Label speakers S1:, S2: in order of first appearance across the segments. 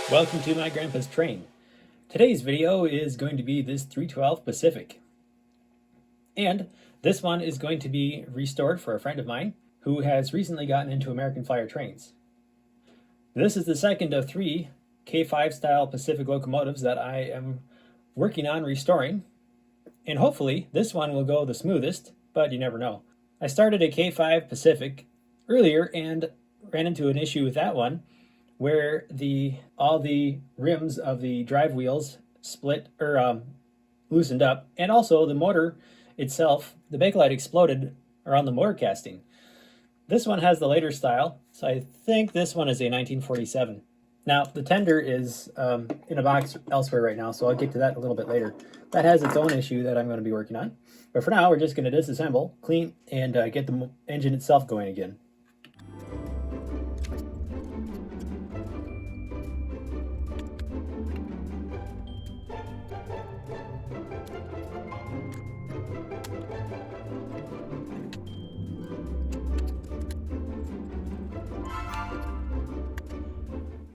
S1: Welcome to my grandpa's train. Today's video is going to be this 312 Pacific. And this one is going to be restored for a friend of mine who has recently gotten into American Flyer trains. This is the second of three K5 style Pacific locomotives that I am working on restoring. And hopefully this one will go the smoothest, but you never know. I started a K5 Pacific earlier and ran into an issue with that one where all the rims of the drive wheels split or loosened up, and also the motor itself, the bakelite exploded around the motor casting. This one has the later style, so I think this one is a 1947. Now the tender is in a box elsewhere right now, so I'll get to that a little bit later. That has its own issue that I'm going to be working on, but for now we're just going to disassemble, clean, and get the engine itself going again.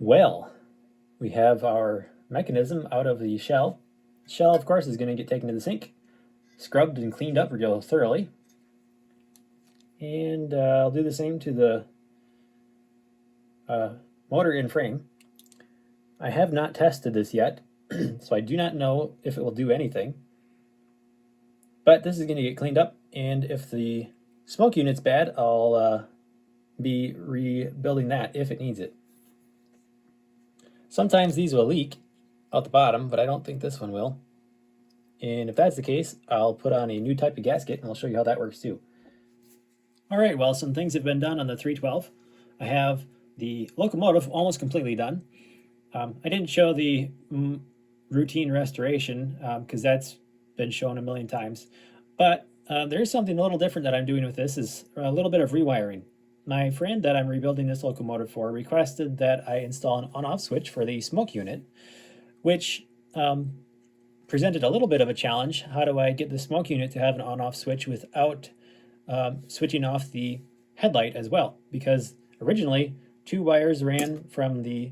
S1: Well, we have our mechanism out of the shell. The shell, of course, is going to get taken to the sink, scrubbed and cleaned up real thoroughly. And I'll do the same to the motor and frame. I have not tested this yet, so I do not know if it will do anything. But this is going to get cleaned up, and if the smoke unit's bad, I'll be rebuilding that if it needs it. Sometimes these will leak out the bottom, but I don't think this one will. And if that's the case, I'll put on a new type of gasket and I'll show you how that works too. All right, well, some things have been done on the 312. I have the locomotive almost completely done. I didn't show the routine restoration because that's been shown a million times. But there's something a little different that I'm doing with this, is a little bit of rewiring. My friend that I'm rebuilding this locomotive for requested that I install an on-off switch for the smoke unit, which presented a little bit of a challenge. How do I get the smoke unit to have an on-off switch without switching off the headlight as well? Because originally 2 wires ran from the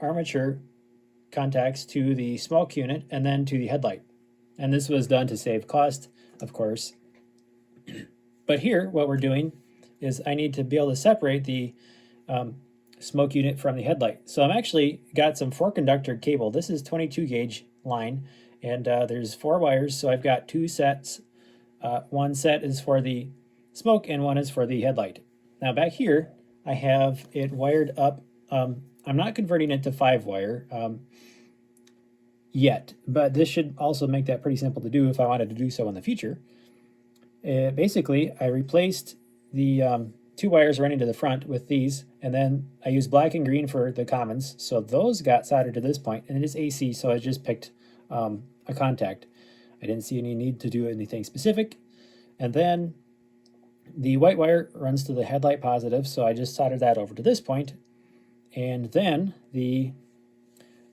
S1: armature contacts to the smoke unit and then to the headlight. And this was done to save cost, of course. But here, what we're doing is I need to be able to separate the smoke unit from the headlight. So I'm actually got some 4-conductor cable. This is 22 gauge line, and there's 4 wires, so I've got 2 sets. One set is for the smoke and one is for the headlight. Now back here I have it wired up. I'm not converting it to 5-wire yet, but this should also make that pretty simple to do if I wanted to do so in the future. Basically, I replaced the 2 wires running to the front with these, and then I used black and green for the commons, so those got soldered to this point, and it is AC, so I just picked a contact. I didn't see any need to do anything specific. And then the white wire runs to the headlight positive, so I just soldered that over to this point. And then the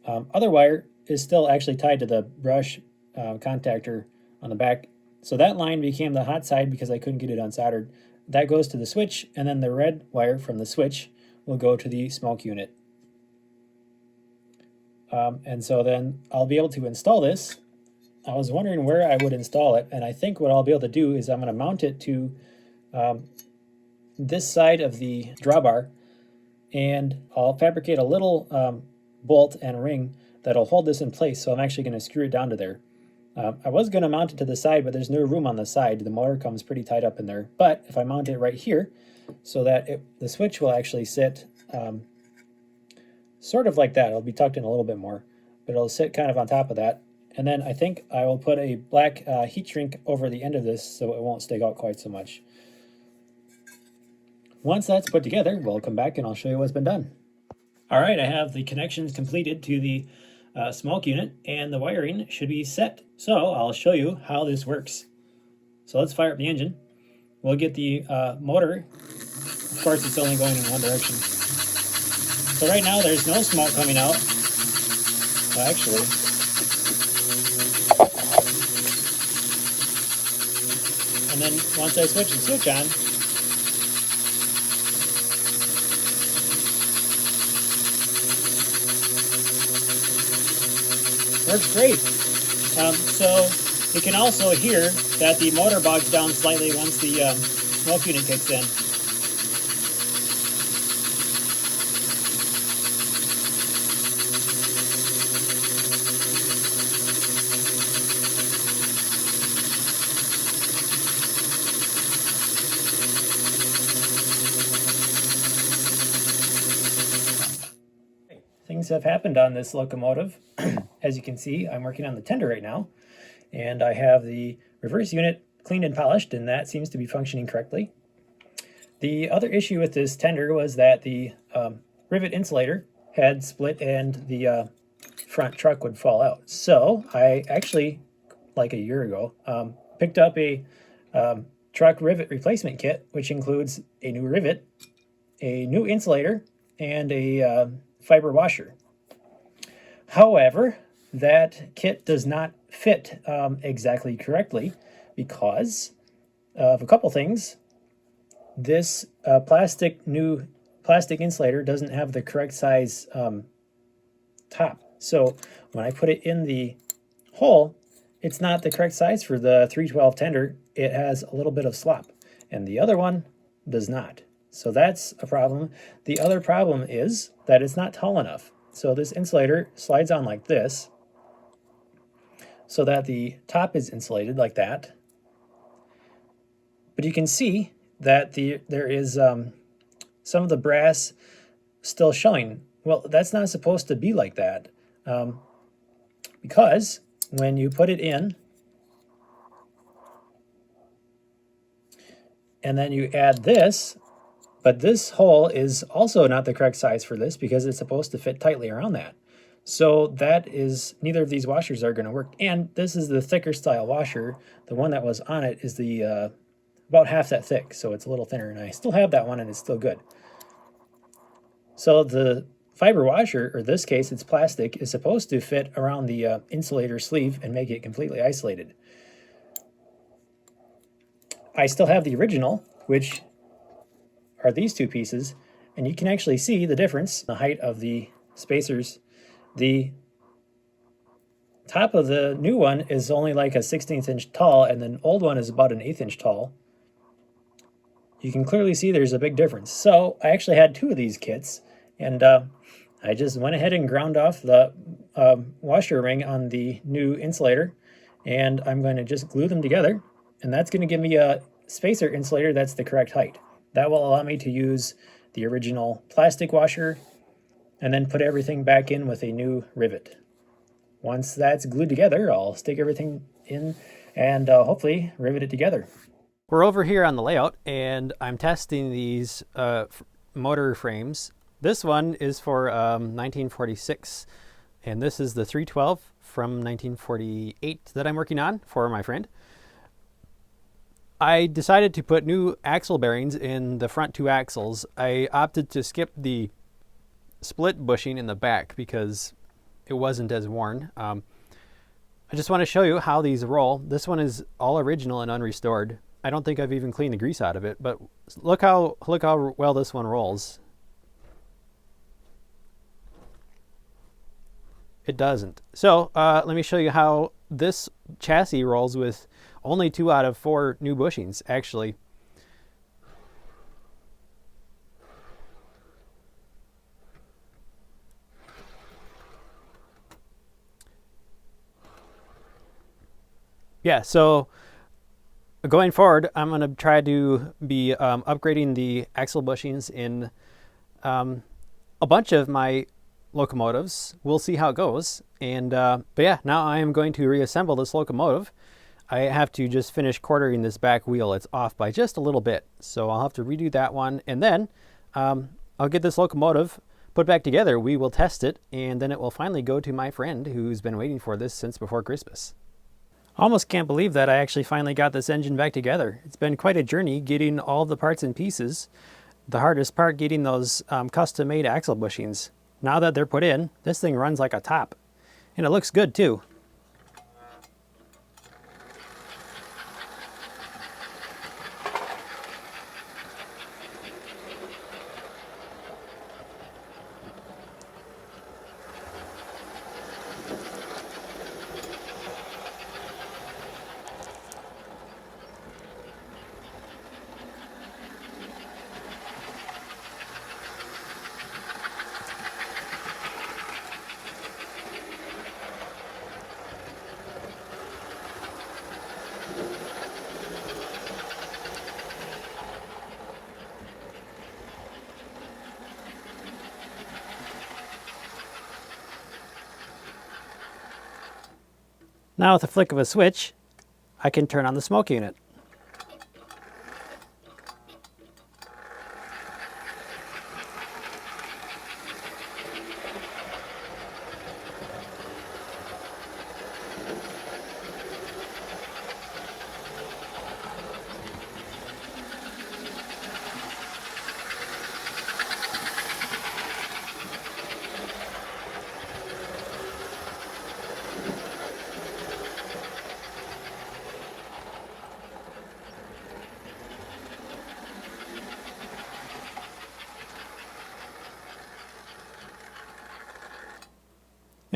S1: other wire is still actually tied to the brush contactor on the back. So that line became the hot side because I couldn't get it unsoldered. That goes to the switch, and then the red wire from the switch will go to the smoke unit. And so then I'll be able to install this. I was wondering where I would install it, and I think what I'll be able to do is I'm going to mount it to this side of the drawbar, and I'll fabricate a little bolt and ring that'll hold this in place, so I'm actually going to screw it down to there. I was going to mount it to the side, but there's no room on the side. The motor comes pretty tight up in there. But if I mount it right here, so that the switch will actually sit sort of like that. It'll be tucked in a little bit more, but it'll sit kind of on top of that. And then I think I will put a black heat shrink over the end of this so it won't stick out quite so much. Once that's put together, we'll come back and I'll show you what's been done. All right, I have the connections completed to the smoke unit, and the wiring should be set. So I'll show you how this works. So let's fire up the engine. We'll get the motor. Of course, it's only going in one direction. So right now there's no smoke coming out. Well, actually, and then once I switch the switch on, works great. So you can also hear that the motor bogs down slightly once the smoke unit kicks in. Things have happened on this locomotive. As you can see, I'm working on the tender right now, and I have the reverse unit cleaned and polished, and that seems to be functioning correctly. The other issue with this tender was that the rivet insulator had split and the front truck would fall out. So I actually, like a year ago, picked up a truck rivet replacement kit, which includes a new rivet, a new insulator, and a fiber washer. However, that kit does not fit exactly correctly because of a couple things. This new plastic insulator doesn't have the correct size top. So when I put it in the hole, it's not the correct size for the 312 tender. It has a little bit of slop, and the other one does not. So that's a problem. The other problem is that it's not tall enough. So this insulator slides on like this so that the top is insulated like that. But you can see that there is some of the brass still showing. Well, that's not supposed to be like that because when you put it in and then you add this, but this hole is also not the correct size for this because it's supposed to fit tightly around that. So that is, neither of these washers are going to work. And this is the thicker style washer. The one that was on it is the about half that thick, so it's a little thinner, and I still have that one and it's still good. So the fiber washer, or in this case it's plastic, is supposed to fit around the insulator sleeve and make it completely isolated. I still have the original, which are these two pieces, and you can actually see the difference in the height of the spacers. The top of the new one is only like a 1/16 inch tall, and the old one is about an 1/8 inch tall. You can clearly see there's a big difference. So I actually had two of these kits, and I just went ahead and ground off the washer ring on the new insulator, and I'm going to just glue them together, and that's going to give me a spacer insulator that's the correct height. That will allow me to use the original plastic washer and then put everything back in with a new rivet. Once that's glued together, I'll stick everything in and hopefully rivet it together. We're over here on the layout, and I'm testing these motor frames. This one is for 1946, and this is the 312 from 1948 that I'm working on for my friend. I decided to put new axle bearings in the front two axles. I opted to skip the split bushing in the back because it wasn't as worn. I just want to show you how these roll. This one is all original and unrestored. I don't think I've even cleaned the grease out of it, but look how well this one rolls. It doesn't. So let me show you how this chassis rolls with only 2 out of 4 new bushings, actually. Yeah, so going forward, I'm going to try to be upgrading the axle bushings in a bunch of my locomotives. We'll see how it goes. And but yeah, now I am going to reassemble this locomotive. I have to just finish quartering this back wheel. It's off by just a little bit, so I'll have to redo that one, and then I'll get this locomotive put back together. We will test it, and then it will finally go to my friend who's been waiting for this since before Christmas. I almost can't believe that I actually finally got this engine back together. It's been quite a journey getting all the parts and pieces. The hardest part getting those custom-made axle bushings. Now that they're put in, this thing runs like a top, and it looks good too. Now with a flick of a switch, I can turn on the smoke unit.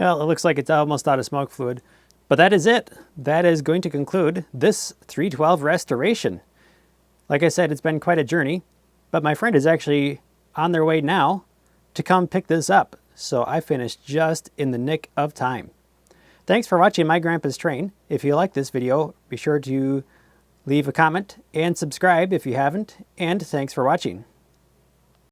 S1: Well, it looks like it's almost out of smoke fluid, but that is it. That is going to conclude this 312 restoration. Like I said, it's been quite a journey, but my friend is actually on their way now to come pick this up. So I finished just in the nick of time. Thanks for watching My Grandpa's Train. If you like this video, be sure to leave a comment and subscribe if you haven't, and thanks for watching.